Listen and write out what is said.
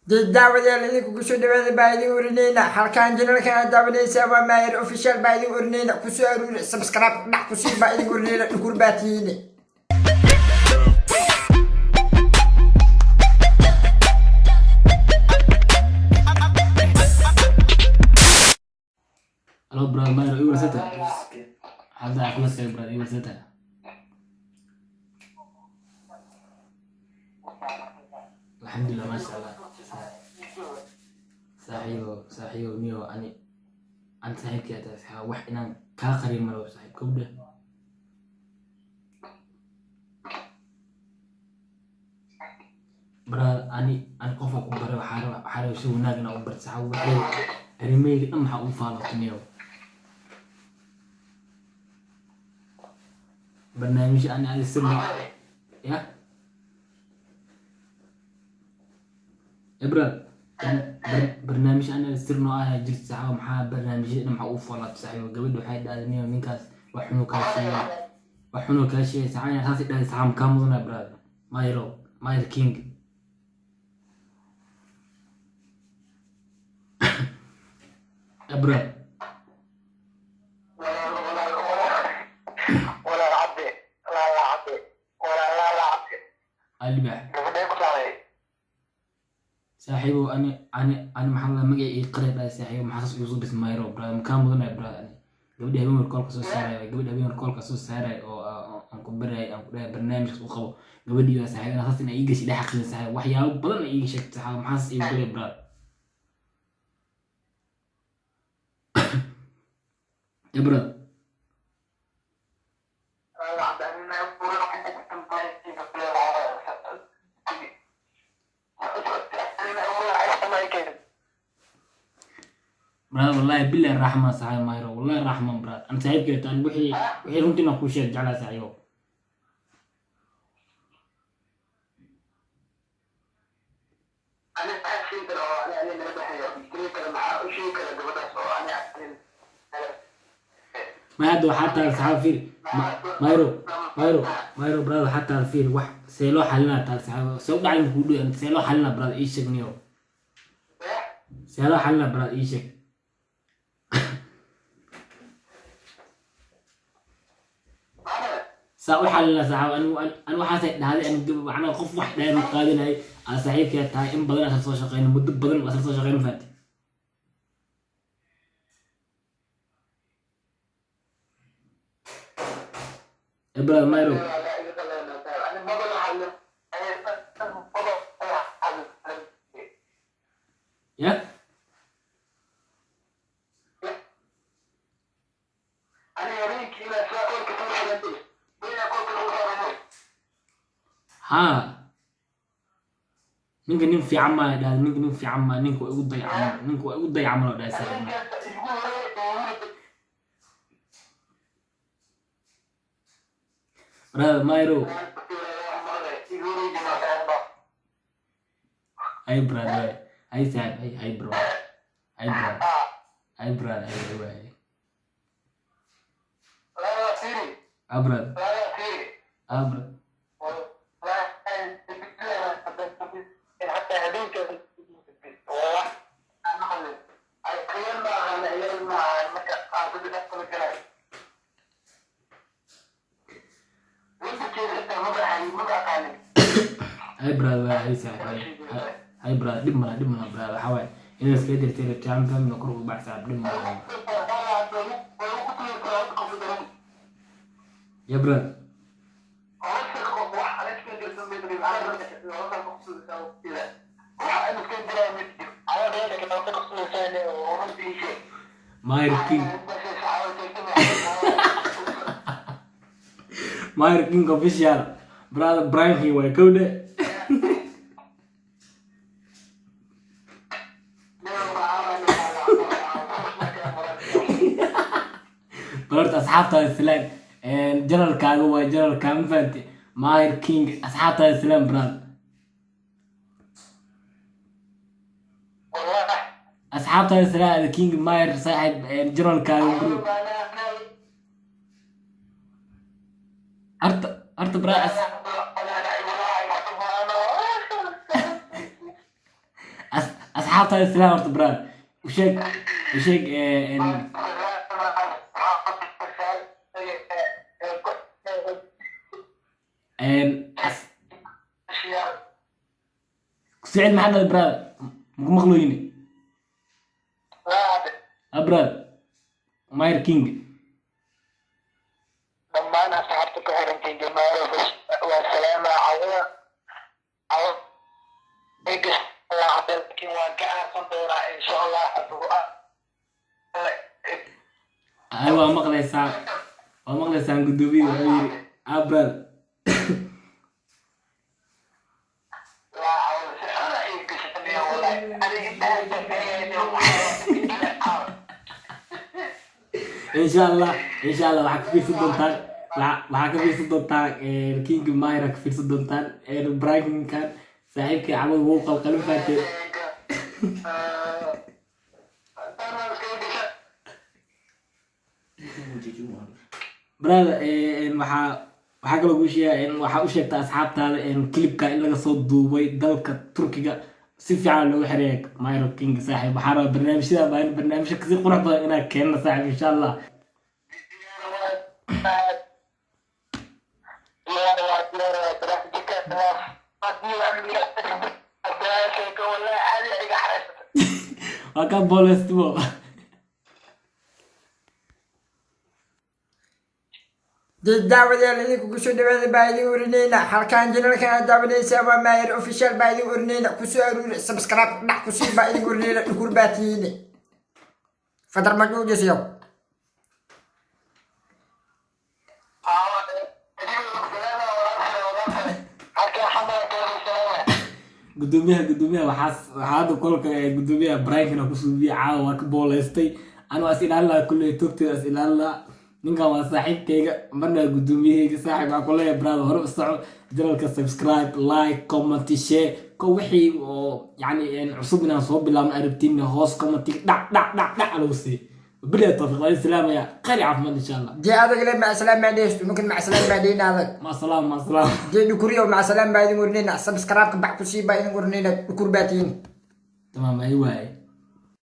daawadyaal idinku kusoo dhawaada baa idin urinayna halkaan janalkan daawanaysa waa maayir official baa idin urinayna kusoo aruuri subscribe dhac kusii baa idin urinayna dhukur baa tihiine Hello brother, maayir igu warsata hadda caafimaadka brother igu warsata alxamdulillah maasha allah saaxiibo miyo ani saaxiibkii ataa saxa wax inaan kaa qarin malo saaxiib kowdha brother ani qofka ku bare waxaa raba si wanaag inaan u barto saxa waxay arrimeyga dhan maxaa ugu faalato miyo barnaamij ani adi sirno ya brother barnaamij ana sirno ah jirta saxa maxaa barnaamijyada dhan maxaa ugu faalato saxiibo gabadha waxay dhahday miyo ninkaas wax xunu kaa sheegay saxa inaa saas dhahday saxa kaa mudana brother maayir king brother البح صاحبه أنا محل مجي قريب على صاحبه محسس يوصل بس مايرو برا مكان مدن برا يعني قبل ده بيمر كل قصص سارة قبل ده بيمر كل قصص سارة أو أنكم برنامج وخو قبل دي صاحبه أنا خاصة إن يجي شيء حق صاحبه وحياه بدل يجي شيء صاحبه محسس يقول برا يا برا براد والله بالله الرحمة صحيح مايرو والله الرحمة براد أنا سعيد كده أنا وحي رمتي نكون شيء جعله سعيو أنا أحسن ترى أنا من بحية كل كلام معاه وشيء كلام قبضة سوا أنا ما هذا حتى الصحافي مايرو براد حتى الفيل واحد سيلو حلنا تال صحافي سوق على المقولة أنت سيلو حلنا براد إيش نيو سيلو حلنا براد إيش سأقول حلنا صحافي أنا واحد هذا أنا خوف واحد دائما قادين هاي على صحيح كده تاي إن بدل أساس شقين مدة بدل أساس شقين فات إبراهيم مايرو يا ها ninka nin fiican ma dhaad ninka nin fiican ma ninku ugu dayacmo dhaad saaxiib brother Mairo ay brother ay saaxiib ay bro ay brother brother هاي برا هاي ساعة هاي برا دمنا برا حواي إذا سكيدر تيري تعمل فهم نكروه بعد ساعة دمنا يا برا ماير كينج اوفيشال برادر براين هي ويكوده قلت اصحابته السلام جنرال كاغو وجنرال كامفنت ماير كينج اصحابته السلام براد اصحابته السلام كينج ماير صاحب جنرال كاغو أرت براس أصحاب هذا السلام ورت براد وشيك إن سعيد محمد براد مخلويني براد ماير كينج لما انا صاحبتك هرمتين جماعه والسلام عليكم ايش الله عبدك وكان صندوق ان شاء الله أيوة مغلى سان قدوبي وغيري براد لا انا ايش والله إن شاء الله waxaa ka fiirsan doontaan King Myra ka fiirsan doontaan Brian-kan saaxiibkii cabad wuu qalqalin faatay brother waxaa kaloo kuu sheegaa waxaa u sheegtaa asxaabtaada clipka in laga soo duubay dalka Turkiga si fiican loogu xiriirey Myra King saaxiib waxaa rabaa barnaamijyo kasii qurux badan inaan keenno saaxiib insha Allah waa ka booleystibo daawadyaal idinku kusoo dhawaada baa idin urinayna halkaan janalkan aad daawanaysaa waa maayir official baa idin urinayna kusoo aruuri subscribe dhac kusii baa idin urinayna dhukur baa tihiine fadar majuujisiyo gudoomiyaha waxaa hadda kolka gudoomiyaha Brian-kan ku suubiye caawa waa ka booleystay anu as ilaalina kullee toogteeda as ilaalina ninkan waa saaxiibkayga marna gudoomiyahayga saaxiib aan ku leeyahay brother hore u soco janalka subscribe like comment share ko wixii oo yani cusub inaan soo bilaabno arabtiin hoos comment dhac lagu sii وبدأ التوفيق والسلام يا خير عفوا ان شاء الله دي هذا قال مع السلامه بعدين ممكن مع السلامه بعدين هذا مع السلامه دي نكوريو مع السلامه بعدين ورنينا سبسكرايب بعد كل شيء بعدين ورنينا كورباتين تمام ايوه